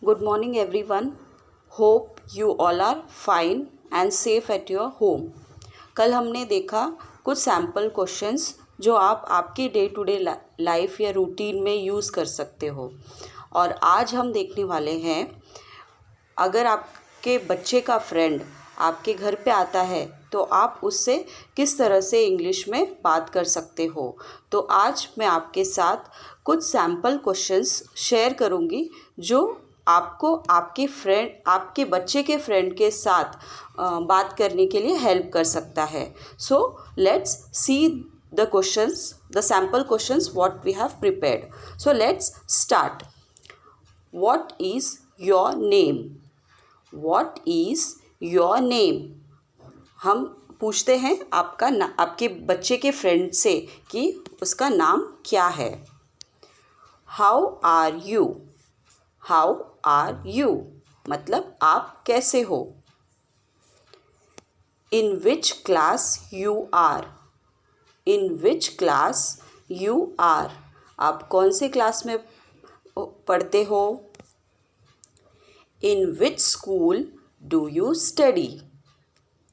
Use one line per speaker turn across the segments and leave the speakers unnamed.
Good morning everyone. Hope you all are fine and safe at your home. कल हमने देखा कुछ sample questions जो आप आपके डे टू डे लाइफ या रूटीन में यूज़ कर सकते हो, और आज हम देखने वाले हैं अगर आपके बच्चे का फ्रेंड आपके घर पे आता है तो आप उससे किस तरह से इंग्लिश में बात कर सकते हो। तो आज मैं आपके साथ कुछ सैम्पल क्वेश्चंस शेयर करूँगी जो आपको आपके बच्चे के फ्रेंड के साथ बात करने के लिए हेल्प कर सकता है। So let's see the questions, the sample questions what we have prepared. So let's start. What is your name? What is your name? हम पूछते हैं आपके बच्चे के फ्रेंड से कि उसका नाम क्या है। How are you? How are you मतलब आप कैसे हो। In which class you are? In which class you are आप कौन से क्लास में पढ़ते हो। In which school do you study?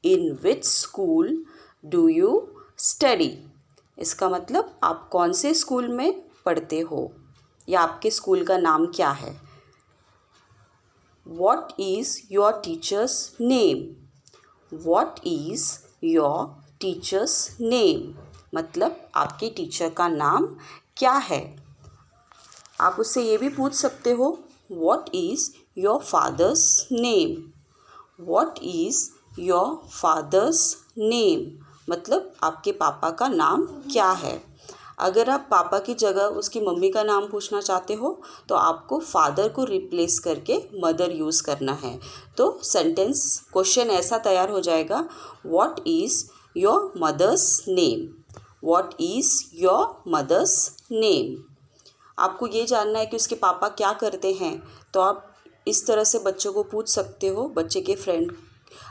In which school do you study इसका मतलब आप कौन से स्कूल में पढ़ते हो या आपके स्कूल का नाम क्या है। What is your teacher's name? What is your teacher's name? मतलब आपके टीचर का नाम क्या है। आप उससे ये भी पूछ सकते हो What is your father's name? What is your father's name? मतलब आपके पापा का नाम क्या है। अगर आप पापा की जगह उसकी मम्मी का नाम पूछना चाहते हो तो आपको फादर को रिप्लेस करके मदर यूज़ करना है। तो सेंटेंस क्वेश्चन ऐसा तैयार हो जाएगा, what is your mother's name? What is your mother's name? आपको ये जानना है कि उसके पापा क्या करते हैं, तो आप इस तरह से बच्चों को पूछ सकते हो,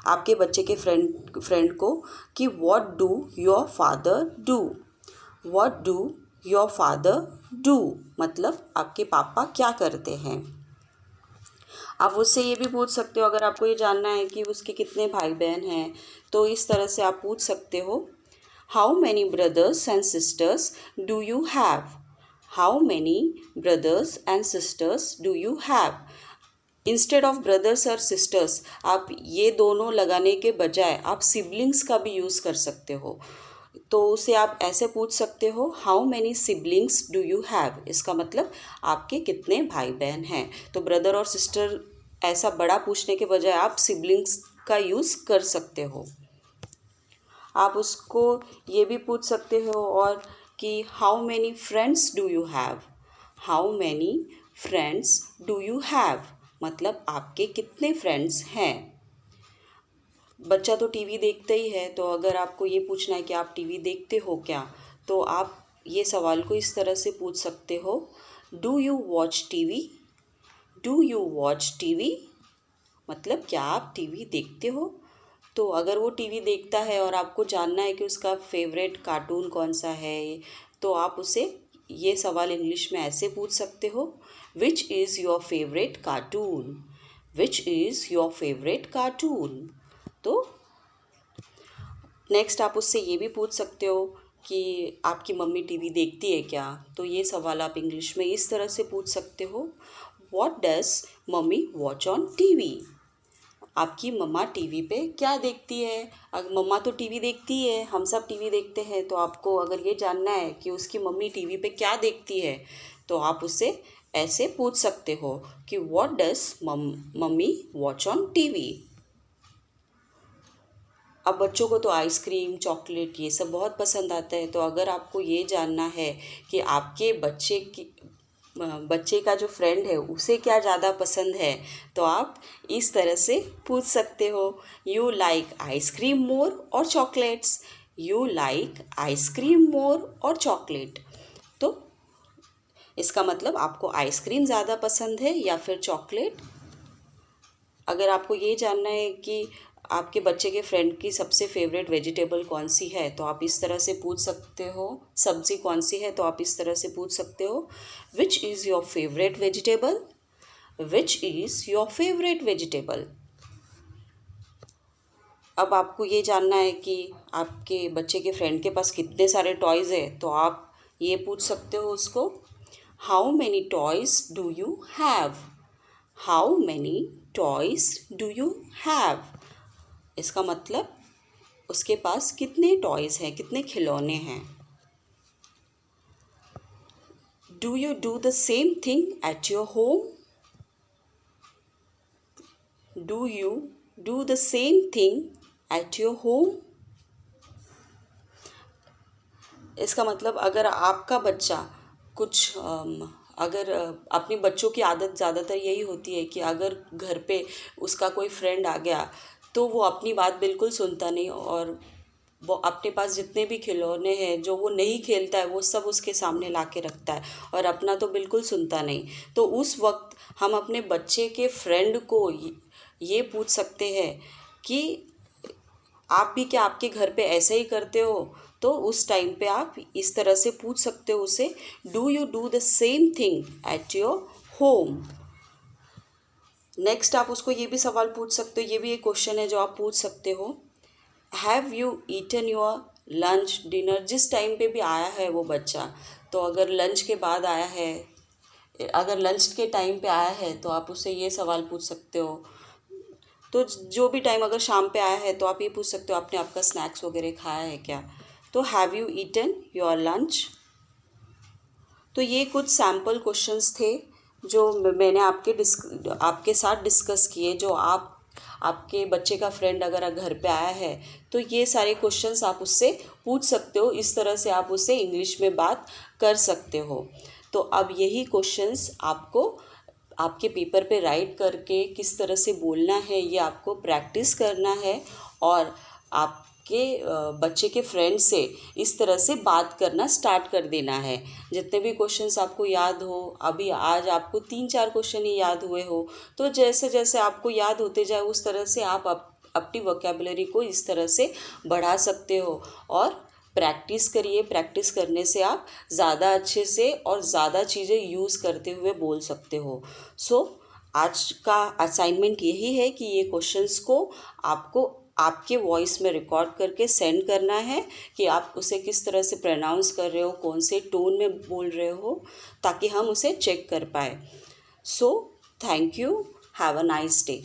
आपके बच्चे के फ्रेंड को कि what do your father do? What do your father do? मतलब आपके पापा क्या करते हैं। आप उससे ये भी पूछ सकते हो, अगर आपको ये जानना है कि उसके कितने भाई बहन हैं, तो इस तरह से आप पूछ सकते हो how many brothers and sisters do you have? How many brothers and sisters do you have? Instead of brothers और सिस्टर्स आप ये दोनों लगाने के बजाय आप सिबलिंग्स का भी यूज़ कर सकते हो। तो उसे आप ऐसे पूछ सकते हो how many siblings do you have? इसका मतलब आपके कितने भाई बहन हैं। तो ब्रदर और सिस्टर ऐसा बड़ा पूछने के बजाय आप सिबलिंग्स का यूज़ कर सकते हो। आप उसको ये भी पूछ सकते हो और कि how many friends do you have? How many friends do you have मतलब आपके कितने फ्रेंड्स हैं। बच्चा तो टीवी देखता ही है, तो अगर आपको ये पूछना है कि आप टीवी देखते हो क्या, तो आप ये सवाल को इस तरह से पूछ सकते हो do you watch TV? Do you watch TV मतलब क्या आप टीवी देखते हो। तो अगर वो टीवी देखता है और आपको जानना है कि उसका फेवरेट कार्टून कौन सा है, तो आप उसे ये सवाल इंग्लिश में ऐसे पूछ सकते हो which is your favourite cartoon? Which is your favourite cartoon? तो नेक्स्ट आप उससे ये भी पूछ सकते हो कि आपकी मम्मी टीवी देखती है क्या? तो ये सवाल आप इंग्लिश में इस तरह से पूछ सकते हो what does mummy watch on TV? आपकी मम्मा टीवी पे क्या देखती है? अगर मम्मा तो टीवी देखती है, हम सब टीवी देखते हैं, तो आपको अगर ये जानना है कि उसकी मम्मी टीवी पे क्या देखती है, तो आप उससे ऐसे पूछ सकते हो कि what does mummy watch on TV? अब बच्चों को तो आइसक्रीम, चॉकलेट ये सब बहुत पसंद आता है, तो अगर आपको ये जानना है कि आपके बच्चे का जो फ्रेंड है उसे क्या ज़्यादा पसंद है, तो आप इस तरह से पूछ सकते हो यू लाइक आइसक्रीम मोर और चॉकलेट्स? यू लाइक आइसक्रीम मोर और चॉकलेट? तो इसका मतलब आपको आइसक्रीम ज़्यादा पसंद है या फिर चॉकलेट। अगर आपको ये जानना है कि आपके बच्चे के फ्रेंड की सबसे फेवरेट वेजिटेबल कौन सी है, तो आप इस तरह से पूछ सकते हो। सब्ज़ी कौन सी है, तो आप इस तरह से पूछ सकते हो, which is your favourite vegetable, which is your favourite vegetable. अब आपको ये जानना है कि आपके बच्चे के फ्रेंड के पास कितने सारे टॉयज़ है, तो आप ये पूछ सकते हो उसको, how many toys do you have, how many toys do you have. इसका मतलब उसके पास कितने टॉयज़ हैं, कितने खिलौने हैं। Do you do the same thing at your home, do you do the same thing at your home. इसका मतलब अगर आपका बच्चा कुछ अगर अपने बच्चों की आदत ज़्यादातर यही होती है कि अगर घर पे उसका कोई फ्रेंड आ गया तो वो अपनी बात बिल्कुल सुनता नहीं, और वो अपने पास जितने भी खिलौने हैं जो वो नहीं खेलता है वो सब उसके सामने ला के रखता है और अपना तो बिल्कुल सुनता नहीं। तो उस वक्त हम अपने बच्चे के फ्रेंड को ये पूछ सकते हैं कि आप भी क्या आपके घर पे ऐसे ही करते हो, तो उस टाइम पे आप इस तरह से पूछ सकते हो उसे, do you do the same thing at your home. Next आप उसको ये भी सवाल पूछ सकते हो, ये भी एक क्वेश्चन है जो आप पूछ सकते हो, have you eaten your lunch dinner. जिस टाइम पे भी आया है वो बच्चा, तो अगर लंच के बाद आया है, अगर लंच के टाइम पे आया है तो आप उससे ये सवाल पूछ सकते हो। तो जो भी टाइम, अगर शाम पे आया है तो आप ये पूछ सकते हो आपने आपका स्नैक्स वगैरह खाया है क्या, तो have you eaten your lunch. तो ये कुछ सैम्पल क्वेश्चंस थे जो मैंने आपके साथ डिस्कस किए। जो आपके बच्चे का फ्रेंड अगर घर पे आया है तो ये सारे क्वेश्चंस आप उससे पूछ सकते हो, इस तरह से आप उससे इंग्लिश में बात कर सकते हो। तो अब यही क्वेश्चंस आपको आपके पेपर पे राइट करके किस तरह से बोलना है ये आपको प्रैक्टिस करना है, और आपके बच्चे के फ्रेंड से इस तरह से बात करना स्टार्ट कर देना है। जितने भी क्वेश्चंस आपको याद हो, अभी आज आपको 3-4 क्वेश्चन ही याद हुए हो, तो जैसे जैसे आपको याद होते जाए उस तरह से आप अपनी वोकैबुलरी को इस तरह से बढ़ा सकते हो। और प्रैक्टिस करिए, प्रैक्टिस करने से आप ज़्यादा अच्छे से और ज़्यादा चीज़ें यूज़ करते हुए बोल सकते हो। सो आज का असाइनमेंट यही है कि ये क्वेश्चंस को आपको आपके वॉइस में रिकॉर्ड करके सेंड करना है कि आप उसे किस तरह से प्रोनाउंस कर रहे हो, कौन से टोन में बोल रहे हो, ताकि हम उसे चेक कर पाए। So thank you, have a nice day.